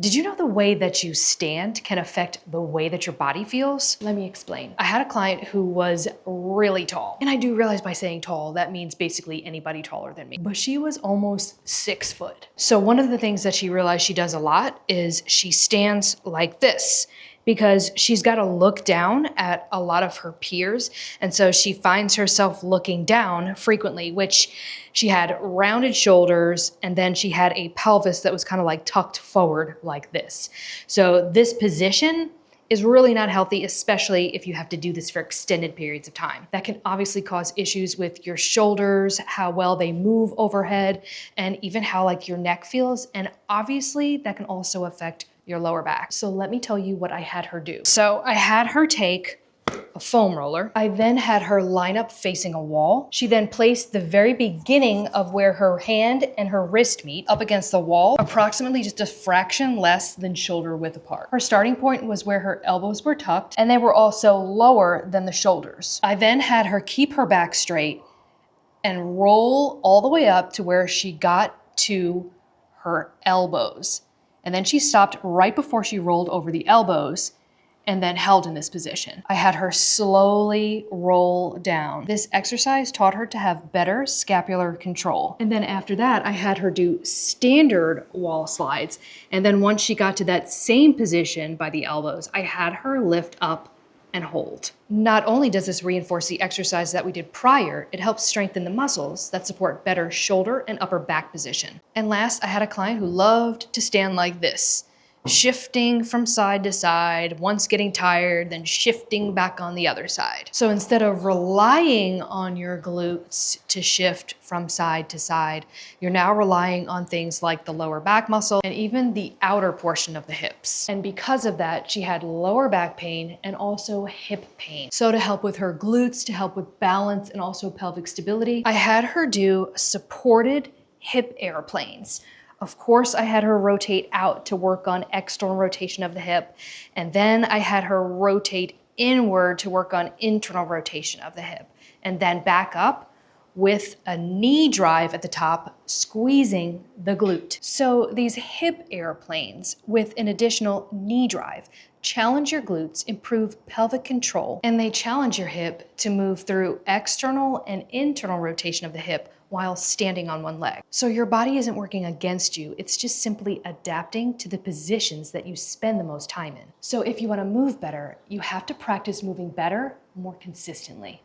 Did you know the way that you stand can affect the way that your body feels? Let me explain. I had a client who was really tall. And I do realize by saying tall, that means basically anybody taller than me. But she was almost 6 foot. So one of the things that she realized she does a lot is she stands like this, because she's got to look down at a lot of her peers. And so she finds herself looking down frequently, which she had rounded shoulders, and then she had a pelvis that was kind of like tucked forward like this. So this position is really not healthy, especially if you have to do this for extended periods of time. That can obviously cause issues with your shoulders, how well they move overhead, and even how like your neck feels. And obviously that can also affect your lower back. So let me tell you what I had her do. So I had her take a foam roller. I then had her line up facing a wall. She then placed the very beginning of where her hand and her wrist meet up against the wall, approximately just a fraction less than shoulder width apart. Her starting point was where her elbows were tucked, and they were also lower than the shoulders. I then had her keep her back straight and roll all the way up to where she got to her elbows. And then she stopped right before she rolled over the elbows and then held in this position. I had her slowly roll down. This exercise taught her to have better scapular control. And then after that, I had her do standard wall slides. And then once she got to that same position by the elbows, I had her lift up and hold. Not only does this reinforce the exercise that we did prior, it helps strengthen the muscles that support better shoulder and upper back position. And last, I had a client who loved to stand like this, shifting from side to side, once getting tired, then shifting back on the other side. So instead of relying on your glutes to shift from side to side, you're now relying on things like the lower back muscle and even the outer portion of the hips. And because of that, she had lower back pain and also hip pain. So to help with her glutes, to help with balance and also pelvic stability, I had her do supported hip airplanes. Of course, I had her rotate out to work on external rotation of the hip, and then I had her rotate inward to work on internal rotation of the hip, and then back up with a knee drive at the top, squeezing the glute. So these hip airplanes with an additional knee drive challenge your glutes, improve pelvic control, and they challenge your hip to move through external and internal rotation of the hip while standing on one leg. So your body isn't working against you, it's just simply adapting to the positions that you spend the most time in. So if you want to move better, you have to practice moving better more consistently.